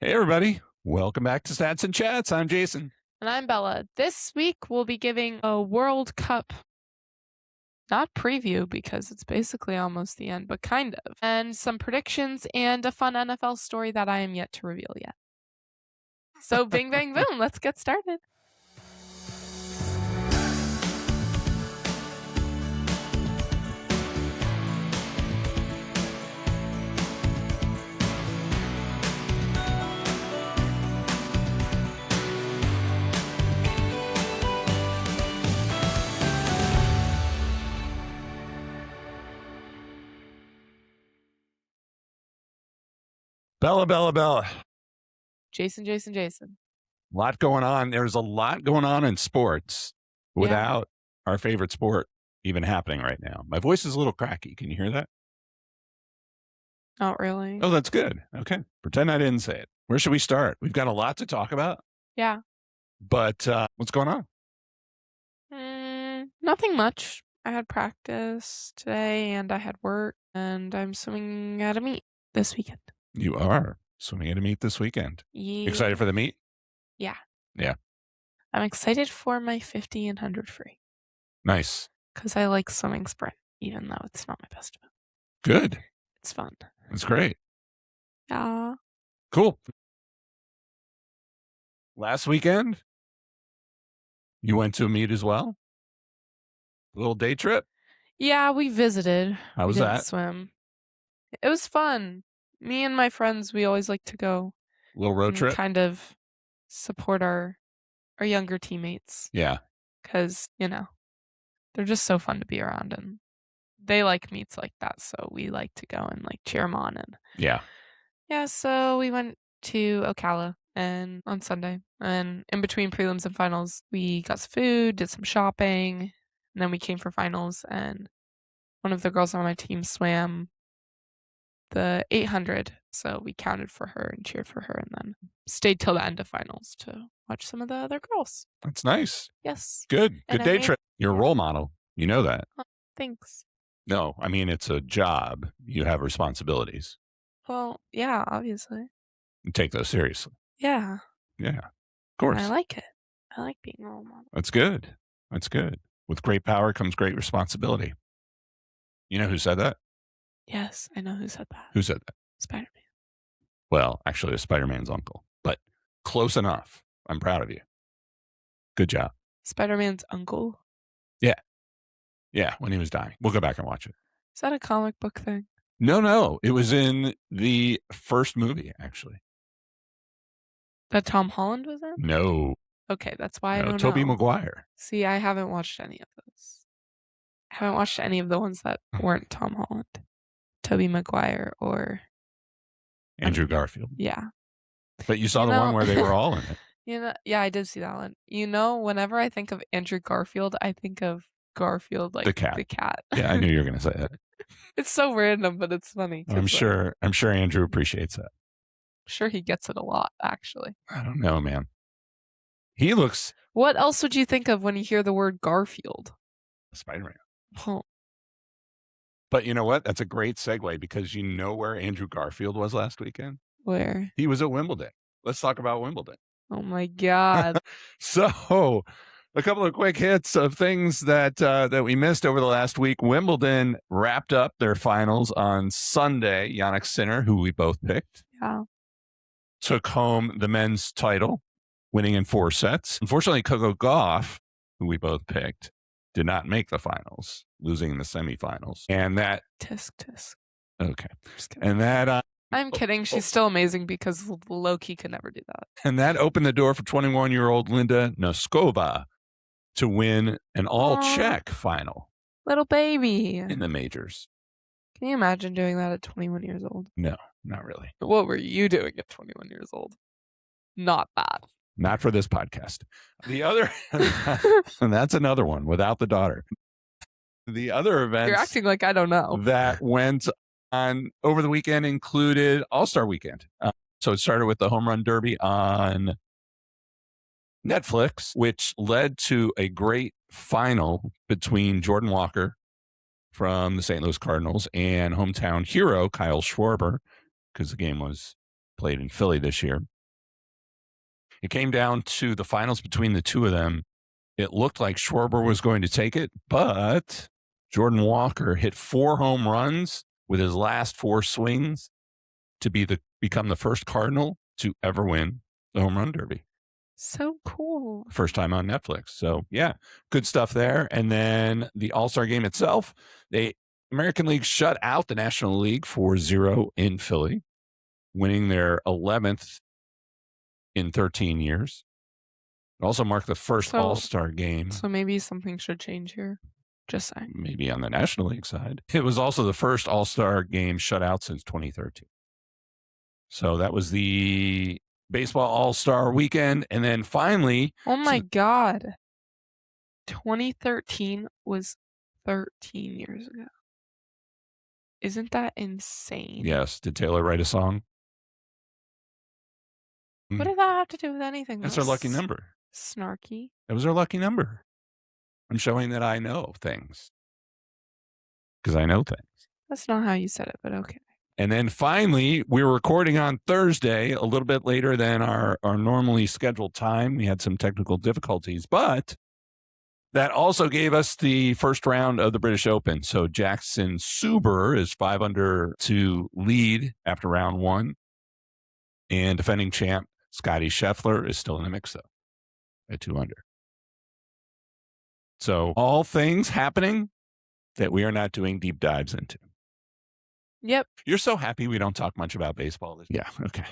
Hey, everybody. Welcome back to Stats and Chats. I'm Jason. And I'm Bella. This week we'll be giving a World Cup, not preview because it's basically almost the end, but kind of, and some predictions and a fun NFL story that I am yet to reveal yet. So bing, bang, boom, let's get started. Bella. Jason. A lot going on. There's a lot going on in sports without our favorite sport even happening right now. My voice is a little cracky. Can you hear that? Not really. Oh, that's good. Okay. Pretend I didn't say it. Where should we start? We've got a lot to talk about. Yeah. But what's going on? Nothing much. I had practice today and I had work and I'm swimming at a meet this weekend. You are swimming at a meet this weekend. Yeah. Excited for the meet? Yeah. Yeah. I'm excited for my 50 and 100 free. Nice. Because I like swimming sprint, even though it's not my best move. Good. It's fun. That's great. Yeah. Cool. Last weekend, you went to a meet as well? A little day trip? Yeah, we visited. How was we didn't that? swim. It was fun. Me and my friends, we always like to go. Little road trip? Kind of support our younger teammates. Yeah. Because, they're just so fun to be around. And they like meets like that. So we like to go and cheer them on. And yeah, so we went to Ocala and on Sunday. And in between prelims and finals, we got some food, did some shopping. And then we came for finals, and one of the girls on my team swam the 800, so we counted for her and cheered for her, and then stayed till the end of finals to watch some of the other girls. That's nice. Yes. Good day trip. You're a role model. You know that. Thanks. No, I mean, it's a job. You have responsibilities. Well, yeah, obviously. You take those seriously. Yeah. Yeah, of course. And I like it. I like being a role model. That's good. With great power comes great responsibility. You know who said that? Yes, I know who said that. Who said that? Spider-Man. Well, actually, it's Spider-Man's uncle, but close enough. I'm proud of you. Good job. Spider-Man's uncle? Yeah, when he was dying. We'll go back and watch it. Is that a comic book thing? No. It was in the first movie, actually. That Tom Holland was in? No. Okay, that's why I don't Tobey know. Maguire. See, I haven't watched any of those. I haven't watched any of the ones that weren't Tom Holland, Tobey Maguire, or Andrew Garfield. Yeah. But you saw the one where they were all in it. Yeah, I did see that one. Whenever I think of Andrew Garfield, I think of Garfield like the cat. Yeah, I knew you were going to say that. It's so random, but it's funny. I'm sure Andrew appreciates that. I'm sure he gets it a lot, actually. I don't know, man. He looks... What else would you think of when you hear the word Garfield? Spider-Man. Oh. But you know what? That's a great segue, because you know where Andrew Garfield was last weekend? Where? He was at Wimbledon. Let's talk about Wimbledon. Oh my God. So, a couple of quick hits of things that we missed over the last week. Wimbledon wrapped up their finals on Sunday. Jannik Sinner, who we both picked, took home the men's title, winning in 4 sets. Unfortunately, Coco Gauff, who we both picked, did not make the finals, losing in the semifinals. And that... Tisk. Okay. And that... I'm kidding. She's still amazing, because Loki could never do that. And that opened the door for 21-year-old Linda Noskova to win an all-Czech final. Little baby. In the majors. Can you imagine doing that at 21 years old? No, not really. What were you doing at 21 years old? Not bad. Not for this podcast. The other, and that's another one without the daughter. The other events... You're acting like I don't know. ...that went on over the weekend included All-Star Weekend. So it started with the Home Run Derby on Netflix, which led to a great final between Jordan Walker from the St. Louis Cardinals and hometown hero Kyle Schwarber, because the game was played in Philly this year. It came down to the finals between the two of them. It looked like Schwarber was going to take it, but Jordan Walker hit 4 home runs with his last 4 swings to become the first Cardinal to ever win the home run derby. So cool. First time on Netflix. So, yeah, good stuff there. And then the All-Star Game itself, the American League shut out the National League 4-0 in Philly, winning their 11th in 13 years. It also marked the first All-Star Game. So maybe something should change here. Just saying. Maybe on the National League side. It was also the first All-Star Game shutout since 2013. So that was the baseball All-Star weekend. And then finally. Oh my God. 2013 was 13 years ago. Isn't that insane? Yes. Did Taylor write a song? What did that have to do with anything? That's our lucky number. Snarky. That was our lucky number. I'm showing that I know things. Because I know things. That's not how you said it, but okay. And then finally, we were recording on Thursday, a little bit later than our normally scheduled time. We had some technical difficulties, but that also gave us the first round of the British Open. So Jackson Suber is 5 under to lead after round 1. And defending champ Scotty Scheffler is still in the mix, though, at 2 under. So all things happening that we are not doing deep dives into. Yep. You're so happy we don't talk much about baseball this year. Yeah, okay.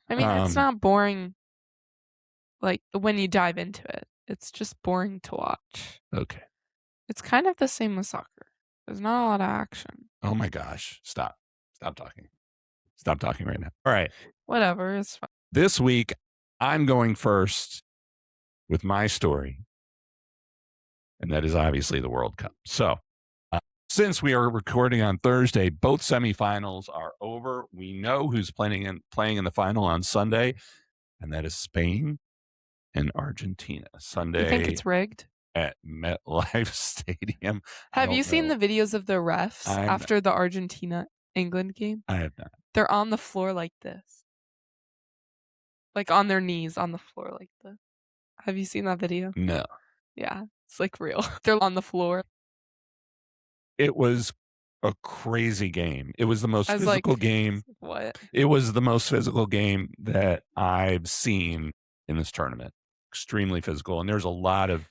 I mean, it's not boring, like, when you dive into it. It's just boring to watch. Okay. It's kind of the same with soccer. There's not a lot of action. Oh, my gosh. Stop. Stop talking. Stop talking right now. All right. Whatever. It's fine. This week, I'm going first with my story, and that is obviously the World Cup. So, since we are recording on Thursday, both semifinals are over. We know who's playing in the final on Sunday, and that is Spain and Argentina. Sunday. You think it's rigged? At MetLife Stadium. Have you seen the videos of the refs after the Argentina-England game? I have not. They're on the floor like this. Like on their knees on the floor like this. Have you seen that video? No. Yeah, it's like real. They're on the floor. It was a crazy game. It was the most physical game. What? It was the most physical game that I've seen in this tournament. Extremely physical. And there's a lot of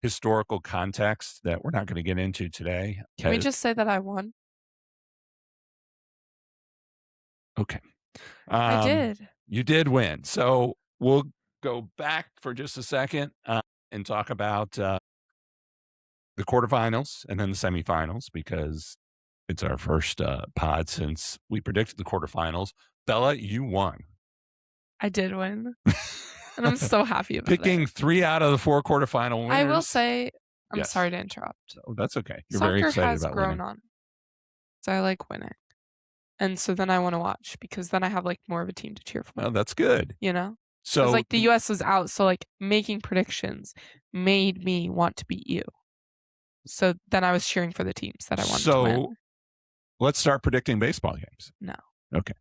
historical context that we're not going to get into today. Can we just say that I won? Okay. I did. You did win. So we'll go back for just a second and talk about the quarterfinals and then the semifinals, because it's our first pod since we predicted the quarterfinals. Bella, you won. I did win. And I'm so happy about Picking 3 out of the 4 quarterfinal winners. I will say, I'm sorry to interrupt. Oh, that's okay. You're Soccer very excited has about grown winning. on. So I like winning. And so then I want to watch because then I have like more of a team to cheer for. Well, that's good. You know? So like the US was out, so like making predictions made me want to beat you. So then I was cheering for the teams that I wanted to win. So let's start predicting baseball games. No. Okay.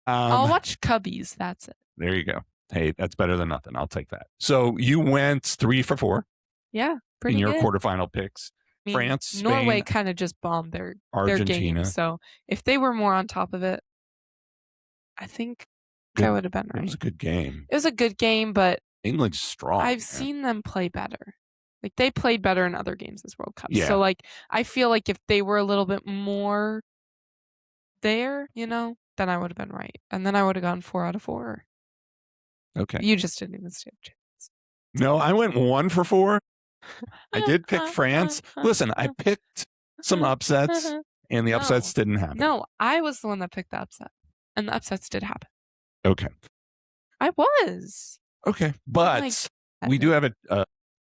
I'll watch Cubbies. That's it. There you go. Hey, that's better than nothing. I'll take that. So you went 3 for 4. Yeah, pretty in your good. quarterfinal picks. I mean, France, Spain, Norway kind of just bombed their game. So if they were more on top of it, I think I would have been right. It was a good game. It was a good game, but England's strong. I've seen them play better. Like they played better in other games this World Cup. Yeah. So like I feel like if they were a little bit more there, you know, then I would have been right. And then I would have gone 4 out of 4. Okay. You just didn't even stand a chance. No, I went 1 for 4. I did pick France. Listen, I picked some upsets, and the upsets didn't happen. No, I was the one that picked the upset, and the upsets did happen. Okay. I was. Okay, but we do have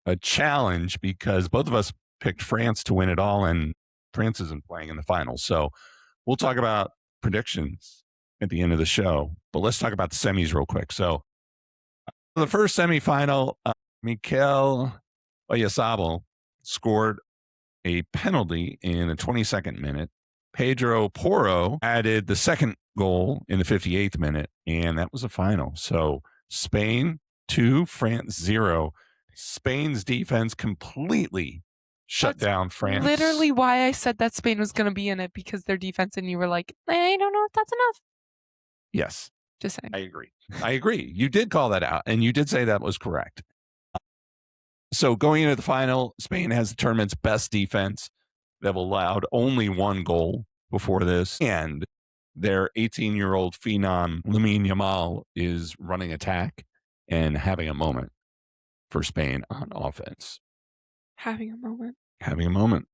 a challenge because both of us picked France to win it all, and France isn't playing in the finals. So we'll talk about predictions at the end of the show, but let's talk about the semis real quick. So the first semifinal, Messi-vs-Yamal scored a penalty in the 22nd minute. Pedro Porro added the second goal in the 58th minute, and that was the final. So Spain 2, France 0. Spain's defense completely shut down France. Literally why I said that Spain was going to be in it, because their defense, and you were like, I don't know if that's enough. Yes. Just saying. I agree. You did call that out, and you did say that was correct. So going into the final, Spain has the tournament's best defense. They've allowed only 1 goal before this, and their 18-year-old phenom, Lamine Yamal, is running attack and having a moment for Spain on offense. Having a moment.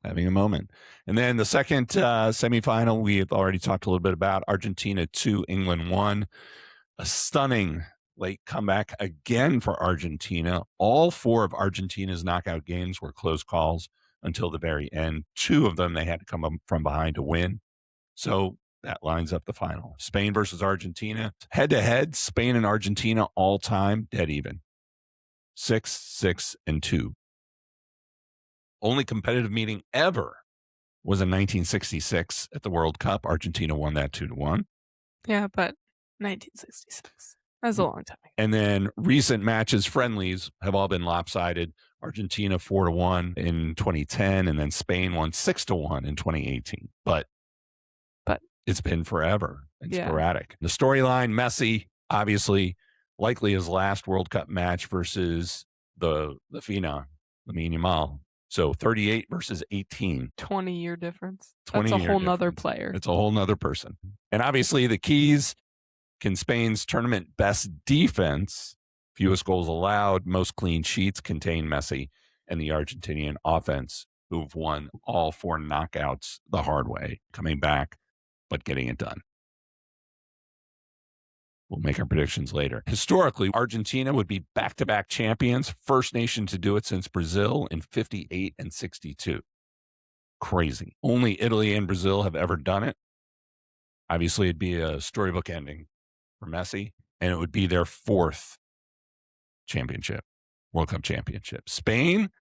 And then the second semifinal, we have already talked a little bit about. Argentina 2, England 1. A stunning late comeback again for Argentina. All 4 of Argentina's knockout games were close calls until the very end. 2 of them, they had to come up from behind to win. So that lines up the final. Spain versus Argentina. Head-to-head, Spain and Argentina all-time dead even. 6-6-2. Only competitive meeting ever was in 1966 at the World Cup. Argentina won that 2-1. Yeah, but 1966. That's a long time ago. And then recent matches, friendlies, have all been lopsided. Argentina 4-1 in 2010, and then Spain won 6-1 in 2018. But it's been forever and sporadic. The storyline, Messi, obviously, likely his last World Cup match versus the phenom, Lamine Yamal. So 38 versus 18. 20-year difference. That's a whole nother player. It's a whole nother person. And obviously the keys, can Spain's tournament best defense, fewest goals allowed, most clean sheets, contain Messi and the Argentinian offense, who've won all 4 knockouts the hard way, coming back, but getting it done. We'll make our predictions later. Historically, Argentina would be back-to-back champions, first nation to do it since Brazil in 58 and 62. Crazy. Only Italy and Brazil have ever done it. Obviously, it'd be a storybook ending for Messi, and it would be their 4th championship, World Cup championship. Spain,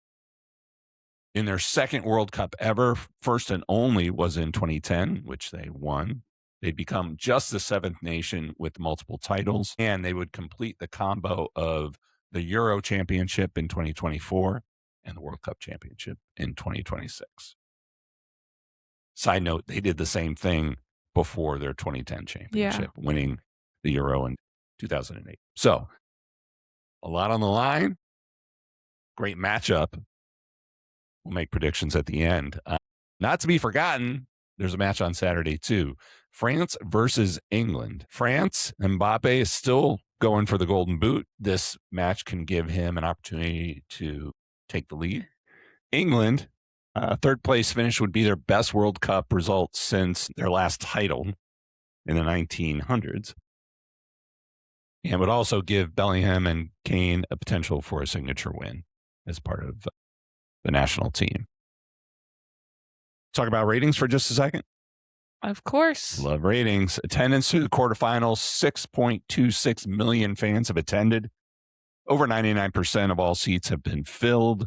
in their 2nd World Cup ever, first and only was in 2010, which they won. They'd become just the 7th nation with multiple titles, and they would complete the combo of the Euro Championship in 2024 and the World Cup Championship in 2026. Side note, they did the same thing before their 2010 championship, winning the Euro in 2008. So, a lot on the line. Great matchup. We'll make predictions at the end. Not to be forgotten, there's a match on Saturday, too. France versus England. France, Mbappe is still going for the Golden Boot. This match can give him an opportunity to take the lead. England, 3rd place finish would be their best World Cup result since their last title in the 1900s. And would also give Bellingham and Kane a potential for a signature win as part of the national team. Talk about ratings for just a second. Of course. Love ratings. Attendance through the quarterfinals, 6.26 million fans have attended. Over 99% of all seats have been filled.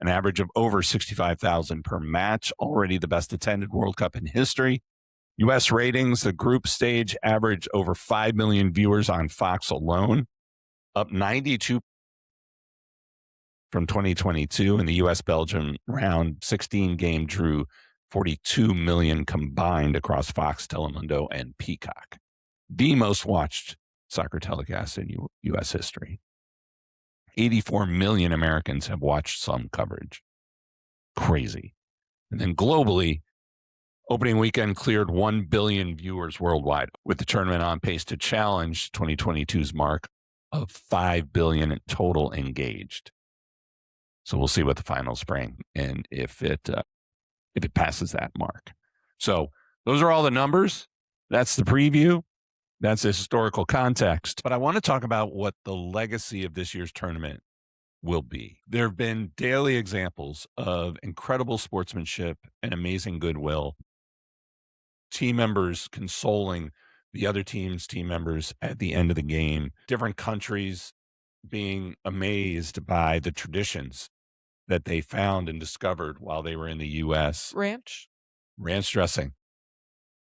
An average of over 65,000 per match. Already the best attended World Cup in history. U.S. ratings, the group stage averaged over 5 million viewers on Fox alone, up 92 from 2022. And the U.S.-Belgium round 16 game drew 42 million combined across Fox, Telemundo, and Peacock. The most watched soccer telecast in U.S. history. 84 million Americans have watched some coverage. Crazy. And then globally, opening weekend cleared 1 billion viewers worldwide, with the tournament on pace to challenge 2022's mark of 5 billion total engaged. So we'll see what the finals bring and if it passes that mark. So those are all the numbers. That's the preview. That's the historical context. But I want to talk about what the legacy of this year's tournament will be. There have been daily examples of incredible sportsmanship and amazing goodwill. Team members consoling the other team's team members at the end of the game. Different countries being amazed by the traditions that they found and discovered while they were in the U.S. Ranch dressing.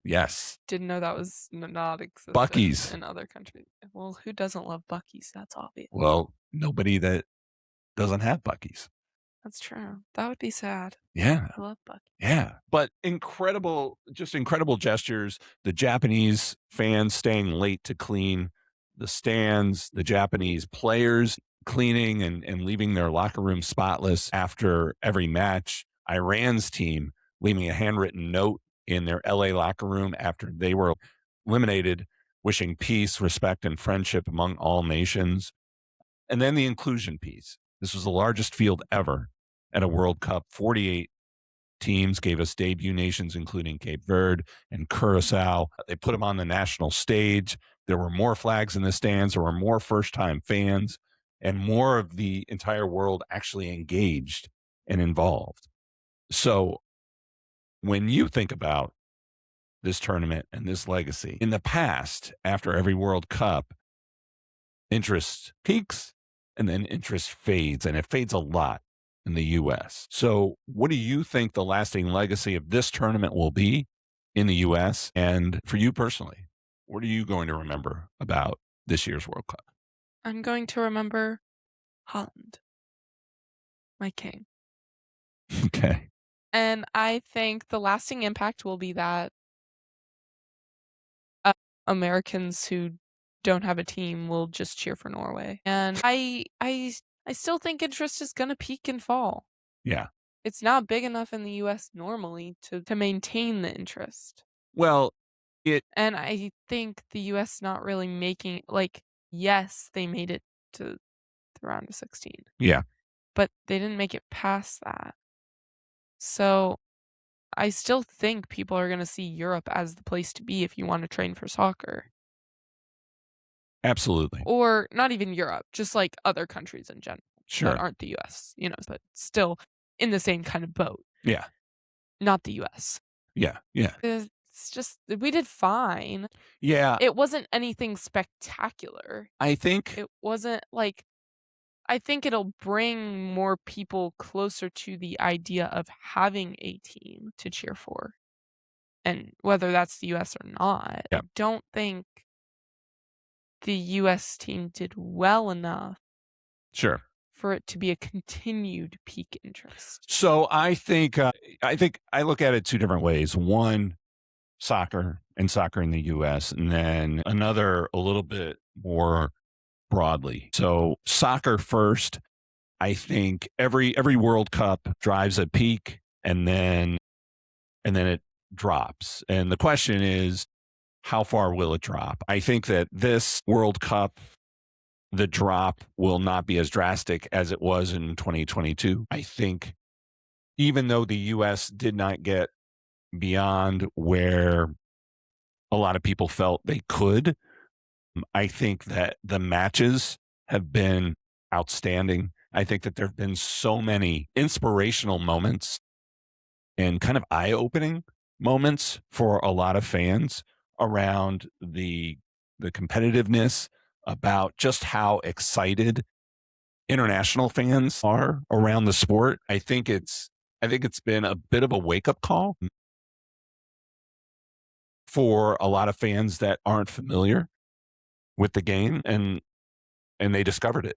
Yes. Didn't know that was not existent Buc-ee's in other countries. Well, who doesn't love Buc-ee's? That's obvious. Well, nobody that doesn't have Buc-ee's. That's true. That would be sad. Yeah. I love Buc-ee's. Yeah. But incredible gestures. The Japanese fans staying late to clean the stands, the Japanese players cleaning and leaving their locker room spotless after every match. Iran's team leaving a handwritten note in their LA locker room after they were eliminated, wishing peace, respect, and friendship among all nations. And then the inclusion piece. This was the largest field ever at a World Cup. 48 teams gave us debut nations, including Cape Verde and Curacao. They put them on the national stage. There were more flags in the stands. There were more first-time fans, and more of the entire world actually engaged and involved. So when you think about this tournament and this legacy, in the past, after every World Cup, interest peaks and then interest fades, and it fades a lot in the U.S. So what do you think the lasting legacy of this tournament will be in the U.S.? And for you personally, what are you going to remember about this year's World Cup? I'm going to remember Holland, my king. Okay. And I think the lasting impact will be that Americans who don't have a team will just cheer for Norway. And I still think interest is going to peak and fall. Yeah. It's not big enough in the US normally to maintain the interest. Well, and I think the US not really making, like, yes, they made it to the round of 16. Yeah. But they didn't make it past that. So I still think people are going to see Europe as the place to be if you want to train for soccer. Absolutely. Or not even Europe, just like other countries in general Sure. that aren't the US, but still in the same kind of boat. Yeah. Not the US. Yeah. Yeah. It's just, we did fine. Yeah. It wasn't anything spectacular. I think It wasn't like, I think it'll bring more people closer to the idea of having a team to cheer for. And whether that's the US or not, Yeah. I don't think the US team did well enough Sure. for it to be a continued peak interest. So I think I look at it two different ways. One, soccer and soccer in the US, and then another a little bit more broadly. So soccer first. I think every World Cup drives a peak and then it drops. And the question is, how far will it drop? I think that this World Cup, the drop will not be as drastic as it was in 2022. I think even though the US did not get beyond where a lot of people felt they could, I think that the matches have been outstanding. I think that there have been so many inspirational moments and kind of eye-opening moments for a lot of fans around the competitiveness, about just how excited international fans are around the sport. I think it's been a bit of a wake-up call for a lot of fans that aren't familiar with the game, and they discovered it.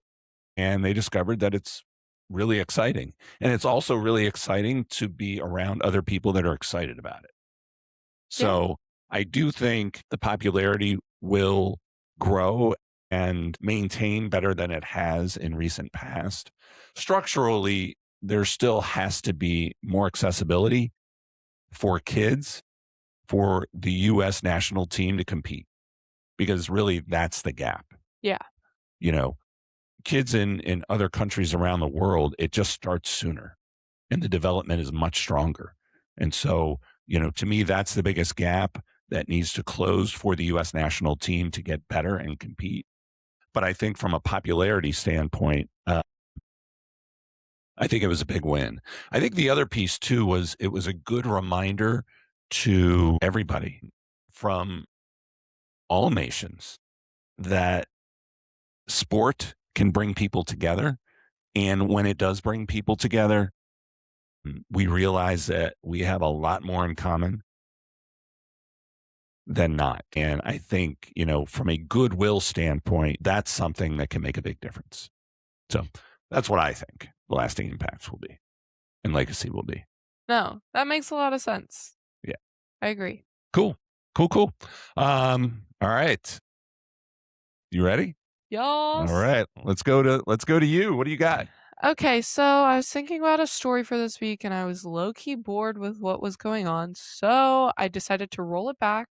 And they discovered that it's really exciting. And it's also really exciting to be around other people that are excited about it. So I do think the popularity will grow and maintain better than it has in recent past. Structurally, there still has to be more accessibility for kids, for the U.S. national team to compete, because really that's the gap. Yeah. Kids in other countries around the world, it just starts sooner and the development is much stronger. And so, to me, that's the biggest gap that needs to close for the U.S. national team to get better and compete. But I think from a popularity standpoint, I think it was a big win. I think the other piece too was it was a good reminder to everybody from all nations that sport can bring people together. And when it does bring people together, we realize that we have a lot more in common than not. And I think, from a goodwill standpoint, that's something that can make a big difference. So that's what I think the lasting impacts will be and legacy will be. No, that makes a lot of sense. Yeah. I agree. Cool. All right. You ready? Yes. All right. Let's go to you. What do you got? Okay, so I was thinking about a story for this week and I was low-key bored with what was going on. So I decided to roll it back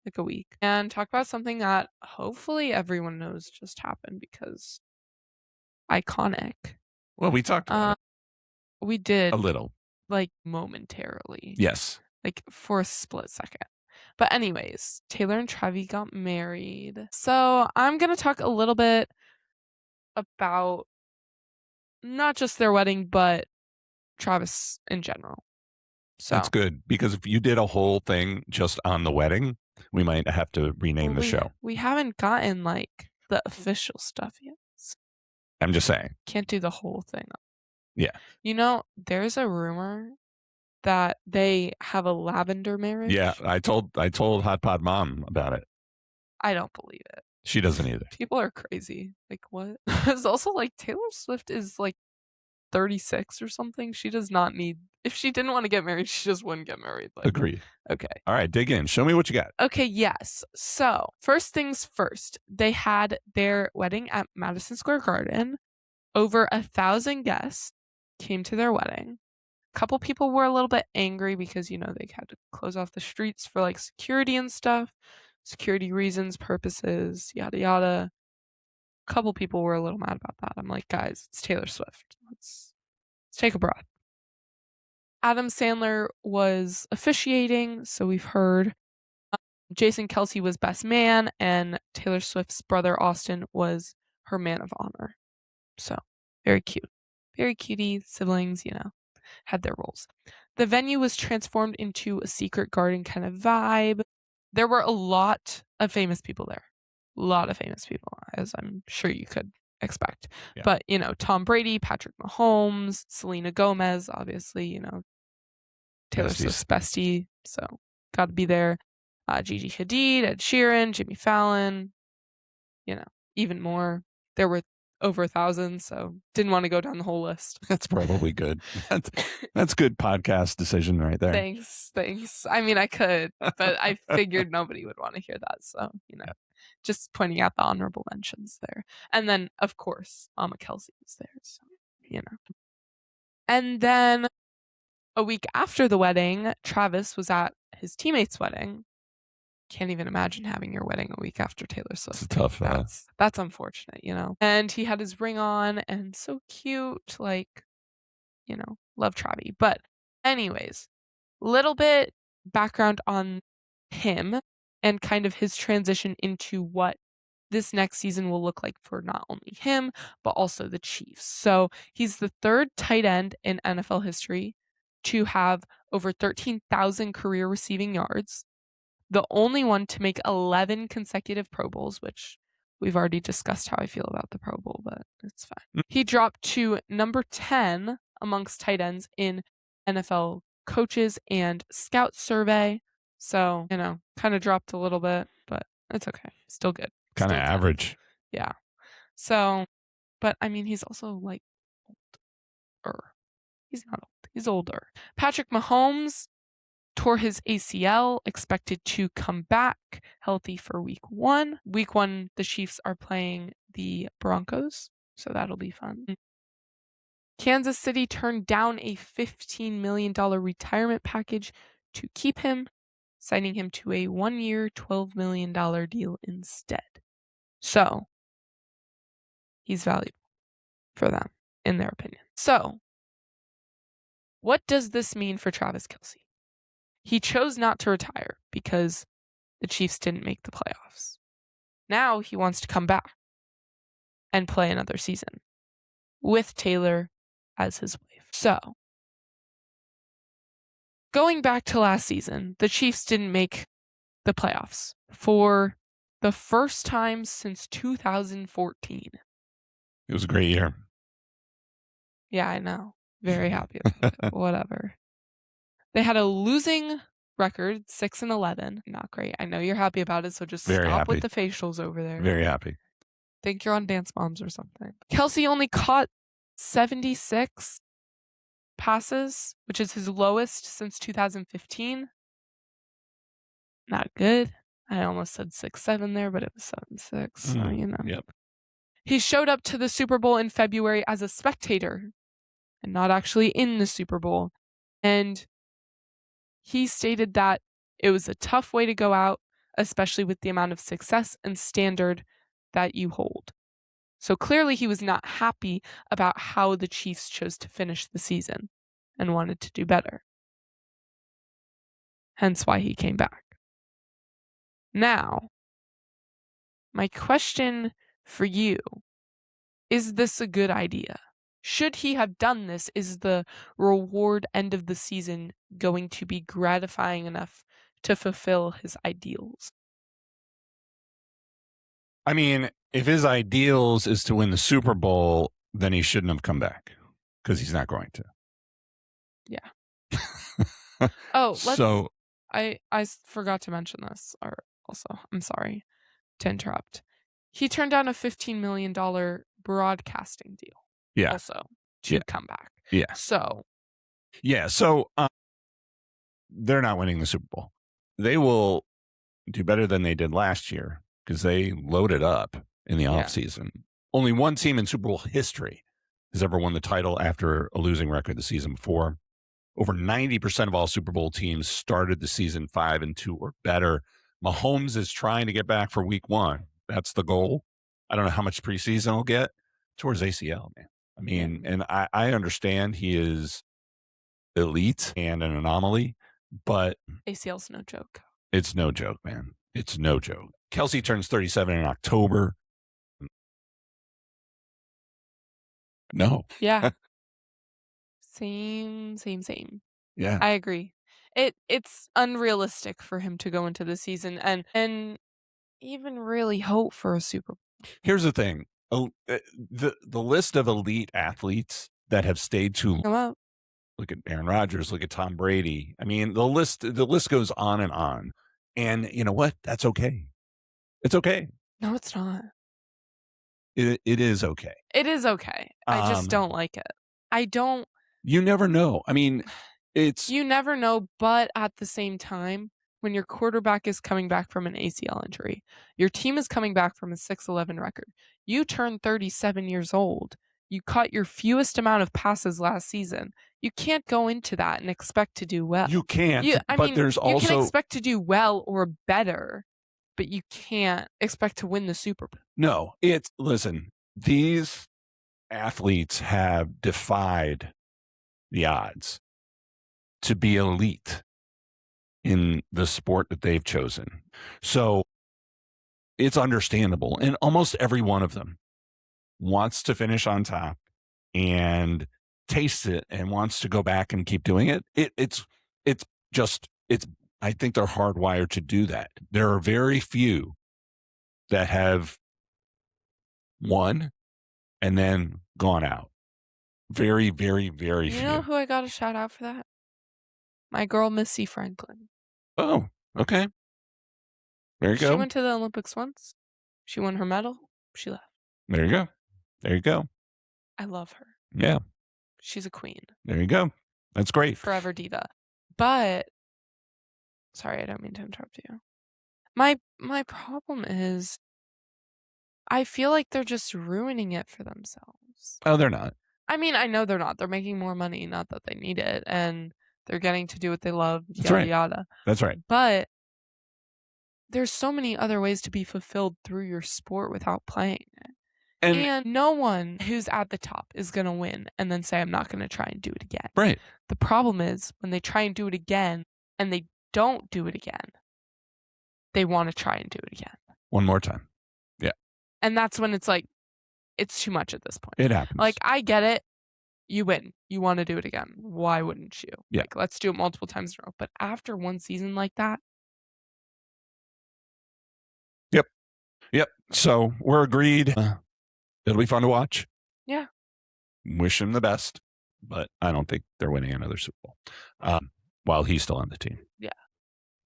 like a week and talk about something that hopefully everyone knows just happened because iconic. Well, we talked about it. We did. A little. Like momentarily. Yes. Like for a split second. But anyways, Taylor and Trevi got married. So I'm going to talk a little bit about not just their wedding, but Travis in general. So that's good because if you did a whole thing just on the wedding, we might have to rename the show. We haven't gotten like the official stuff yet. So I'm just saying. Can't do the whole thing. Yeah. There's a rumor that they have a lavender marriage. Yeah, I told Hot Pod Mom about it. I don't believe it. She doesn't either. People are crazy. Like what? It's also like Taylor Swift is like 36 or something. She does not need. If she didn't want to get married, she just wouldn't get married. Like, agreed. Okay. All right, dig in. Show me what you got. Okay, yes. So, first things first, they had their wedding at Madison Square Garden. Over 1,000 guests came to their wedding. A couple people were a little bit angry because, they had to close off the streets for like security and stuff. Security reasons, purposes, yada yada. A couple people were a little mad about that. I'm like, guys, it's Taylor Swift. Let's take a breath. Adam Sandler was officiating, so we've heard. Jason Kelce was best man, and Taylor Swift's brother Austin was her man of honor. So, very cute. Very cutie siblings, had their roles. The venue was transformed into a secret garden kind of vibe. There were a lot of famous people there. A lot of famous people, as I'm sure you could expect. Yeah. But, Tom Brady, Patrick Mahomes, Selena Gomez, obviously, Taylor Swift's bestie. So, got to be there. Gigi Hadid, Ed Sheeran, Jimmy Fallon, even more. There were over 1,000, so didn't want to go down the whole list. That's probably good. That's good podcast decision right there. Thanks. I mean, I could, but I figured nobody would want to hear that. So, just pointing out the honorable mentions there. And then, of course, Mama Kelce was there. So, And then a week after the wedding, Travis was at his teammate's wedding. Can't even imagine having your wedding a week after Taylor Swift. It's tough. That's unfortunate, And he had his ring on and so cute, like, love Travi. But anyways, little bit background on him and kind of his transition into what this next season will look like for not only him, but also the Chiefs. So he's the third tight end in NFL history to have over 13,000 career receiving yards. The only one to make 11 consecutive Pro Bowls, which we've already discussed how I feel about the Pro Bowl, but it's fine. He dropped to number 10 amongst tight ends in NFL coaches and scout survey. So, kind of dropped a little bit, but it's okay. Still good. Kind of average. Yeah. So, but I mean, he's also like older. He's not old. He's older. Patrick Mahomes tore his ACL, expected to come back healthy for week 1. Week 1, the Chiefs are playing the Broncos, so that'll be fun. Kansas City turned down a $15 million retirement package to keep him, signing him to a 1-year, $12 million deal instead. So, he's valuable for them, in their opinion. So, what does this mean for Travis Kelce? He chose not to retire because the Chiefs didn't make the playoffs. Now he wants to come back and play another season with Taylor as his wife. So, going back to last season, the Chiefs didn't make the playoffs for the first time since 2014. It was a great year. Yeah, I know. Very happy about it. Whatever. They had a losing record, 6-11. Not great. I know you're happy about it, so just stop with the facials over there. Very happy. Think you're on Dance Moms or something. Kelce only caught 76 passes, which is his lowest since 2015. Not good. I almost said 6-7 there, but it was 7-6. So, you know. Yep. He showed up to the Super Bowl in February as a spectator and not actually in the Super Bowl. And he stated that it was a tough way to go out, especially with the amount of success and standard that you hold. So clearly he was not happy about how the Chiefs chose to finish the season and wanted to do better. Hence why he came back. Now, my question for you, is this a good idea? Should he have done this? Is the reward end of the season going to be gratifying enough to fulfill his ideals? I mean, if his ideals is to win the Super Bowl, then he shouldn't have come back because he's not going to. Yeah. I forgot to mention this, or also, I'm sorry to interrupt. He turned down a $15 million broadcasting deal. Yeah. Also to come back. Yeah. So. Yeah. So they're not winning the Super Bowl. They will do better than they did last year because they loaded up in the offseason. Only one team in Super Bowl history has ever won the title after a losing record the season before. Over 90% of all Super Bowl teams started the season 5-2 or better. Mahomes is trying to get back for week 1. That's the goal. I don't know how much preseason he'll get. Towards ACL, man. I mean, and I understand he is elite and an anomaly, but ACL's no joke. It's no joke, man. It's no joke. Kelce turns 37 in October. No. Yeah. Same. Yeah. I agree. It's unrealistic for him to go into the season and even really hope for a Super Bowl. Here's the thing. The list of elite athletes that have stayed too long. Look at Aaron Rodgers, look at Tom Brady. I mean, the list goes on and on. And you know what? That's okay. It's okay. No, it's not. It is okay. It is okay. I just don't like it. I don't. You never know. I mean, you never know, but at the same time, when your quarterback is coming back from an ACL injury, your team is coming back from a 6-11 record. You turn 37 years old. You caught your fewest amount of passes last season. You can't go into that and expect to do well. You can't. There's also. You can expect to do well or better, but you can't expect to win the Super Bowl. No, listen, these athletes have defied the odds to be elite in the sport that they've chosen. So it's understandable. And almost every one of them wants to finish on top and taste it and wants to go back and keep doing it. It's I think they're hardwired to do that. There are very few that have won and then gone out. Very, very, very few. You know who I got a shout out for that? My girl, Missy Franklin. Oh, okay. There you go. She went to the Olympics once. She won her medal. She left. There you go. There you go. I love her. Yeah. She's a queen. There you go. That's great. Forever diva. But, sorry, I don't mean to interrupt you. My problem is, I feel like they're just ruining it for themselves. Oh, they're not. I mean, I know they're not. They're making more money, not that they need it, and they're getting to do what they love, yada. That's right. But there's so many other ways to be fulfilled through your sport without playing it. And no one who's at the top is going to win and then say, I'm not going to try and do it again. Right. The problem is when they try and do it again and they don't do it again, they want to try and do it again. One more time. Yeah. And that's when it's like, it's too much at this point. It happens. Like, I get it. You win. You want to do it again. Why wouldn't you? Yeah. Like, let's do it multiple times in a row. But after one season like that. Yep. So we're agreed. It'll be fun to watch. Yeah. Wish him the best, but I don't think they're winning another Super Bowl while he's still on the team. Yeah.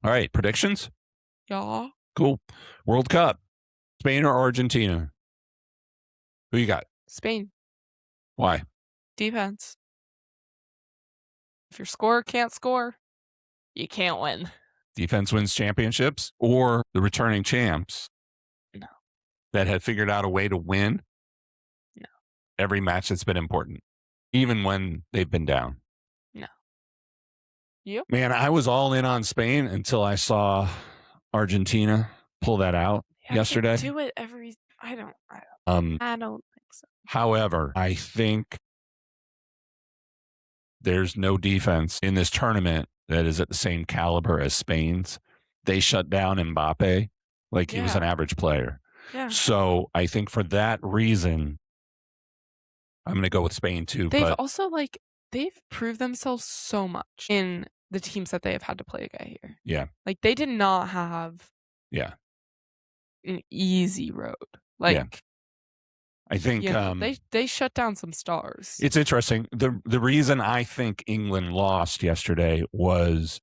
All right, predictions? Yeah. Cool. World Cup, Spain or Argentina? Who you got? Spain. Why? Defense. If your scorer can't score, you can't win. Defense wins championships or the returning champs? No. That have figured out a way to win? No. Every match that's been important, even when they've been down? No. You? Man, I was all in on Spain until I saw Argentina pull that out yesterday. Do it every. I don't think so. However, I think there's no defense in this tournament that is at the same caliber as Spain's. They shut down Mbappe like he was an average player. Yeah. So I think for that reason, I'm going to go with Spain too. They've also they've proved themselves so much in the teams that they have had to play here. Yeah. Like they did not have an easy road. I think they shut down some stars. It's interesting. The reason I think England lost yesterday was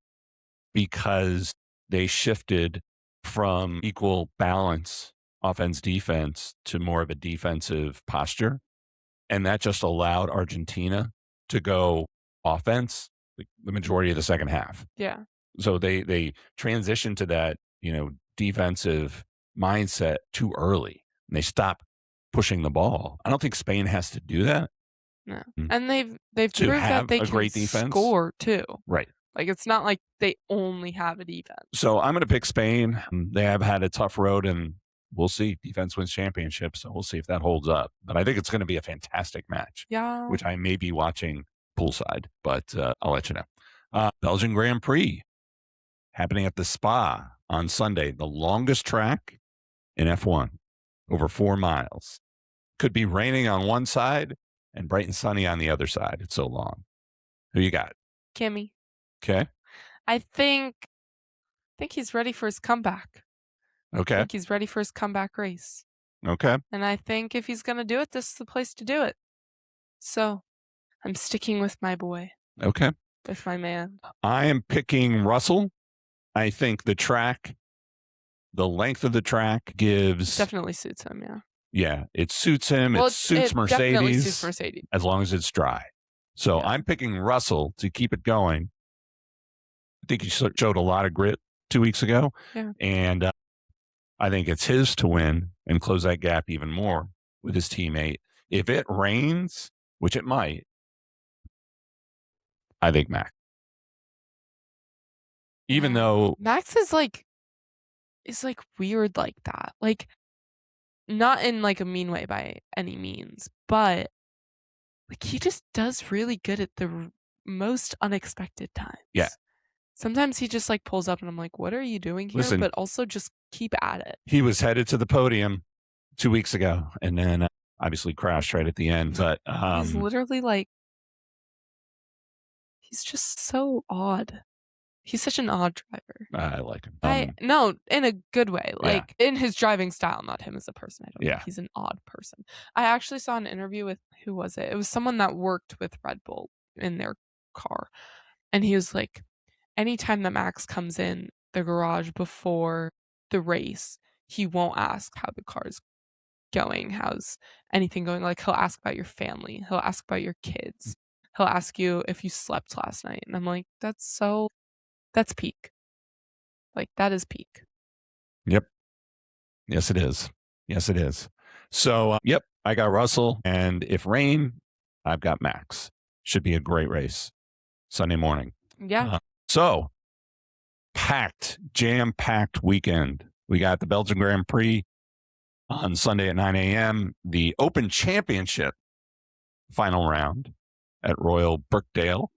because they shifted from equal balance offense defense to more of a defensive posture, and that just allowed Argentina to go offense the majority of the second half. Yeah. So they transitioned to that defensive mindset too early, and they stopped pushing the ball. I don't think Spain has to do that. No. And they've proved that they can great defense. Score too. Right. Like it's not like they only have a defense. So I'm going to pick Spain. They have had a tough road, and we'll see. Defense wins championships, so we'll see if that holds up. But I think it's going to be a fantastic match. Yeah. Which I may be watching poolside, but I'll let you know. Belgian Grand Prix happening at the Spa on Sunday, the longest track in F1, over 4 miles. Could be raining on one side and bright and sunny on the other side. It's so long. Who you got? Kimmy. Okay. I think he's ready for his comeback. Okay. I think he's ready for his comeback race. Okay. And I think if he's going to do it, this is the place to do it. So I'm sticking with my boy. Okay. With my man. I am picking Russell. I think the length of the track gives... Definitely suits him, yeah. Yeah, it suits him. Well, it suits Mercedes. Definitely suits Mercedes. As long as it's dry. So I'm picking Russell to keep it going. I think he showed a lot of grit 2 weeks ago. Yeah. And I think it's his to win and close that gap even more with his teammate. If it rains, which it might, I think Max. Even though Max is weird like that. Like not in like a mean way by any means, but like he just does really good at the most unexpected times. Yeah. Sometimes he just like pulls up and I'm like, what are you doing here? Listen, but also just keep at it. He was headed to the podium 2 weeks ago and then obviously crashed right at the end. But he's literally he's just so odd. He's such an odd driver. I like him. No, in a good way. Like in his driving style, not him as a person. I don't think he's an odd person. I actually saw an interview with, who was it? It was someone that worked with Red Bull in their car. And he was like, anytime that Max comes in the garage before the race, he won't ask how the car's going, how's anything going. Like he'll ask about your family. He'll ask about your kids. He'll ask you if you slept last night. And I'm like, that's peak. Like, that is peak. Yep. Yes, it is. Yes, it is. So, I got Russell. And if rain, I've got Max. Should be a great race Sunday morning. Yeah. So, jam-packed weekend. We got the Belgian Grand Prix on Sunday at 9 a.m., the Open Championship final round at Royal Birkdale,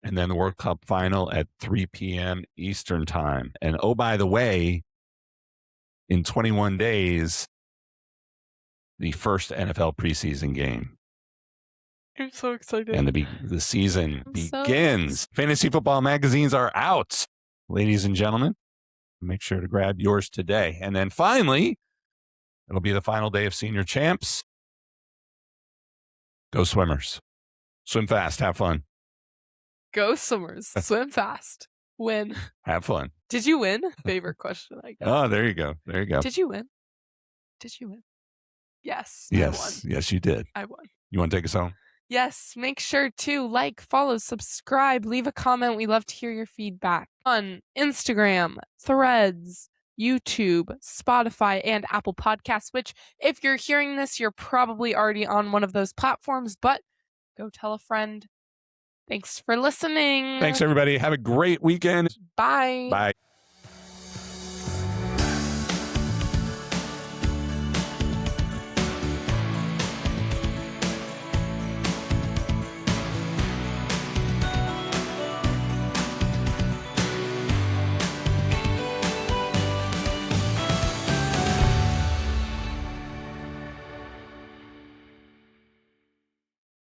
and then the World Cup final at 3 p.m. Eastern time. And oh, by the way, in 21 days, the first NFL preseason game. I'm so excited. And the season begins. Fantasy football magazines are out, ladies and gentlemen. Make sure to grab yours today. And then finally, it'll be the final day of senior champs. Go swimmers. Swim fast. Have fun. Go swimmers. Swim fast. Win. Have fun. Did you win? Favorite question I got. Oh, there you go. There you go. Did you win? Yes. Yes. Yes, you did. I won. You want to take us home? Yes. Make sure to like, follow, subscribe, leave a comment. We love to hear your feedback on Instagram, Threads, YouTube, Spotify, and Apple Podcasts, which if you're hearing this, you're probably already on one of those platforms, but go tell a friend. Thanks for listening. Thanks, everybody. Have a great weekend. Bye. Bye.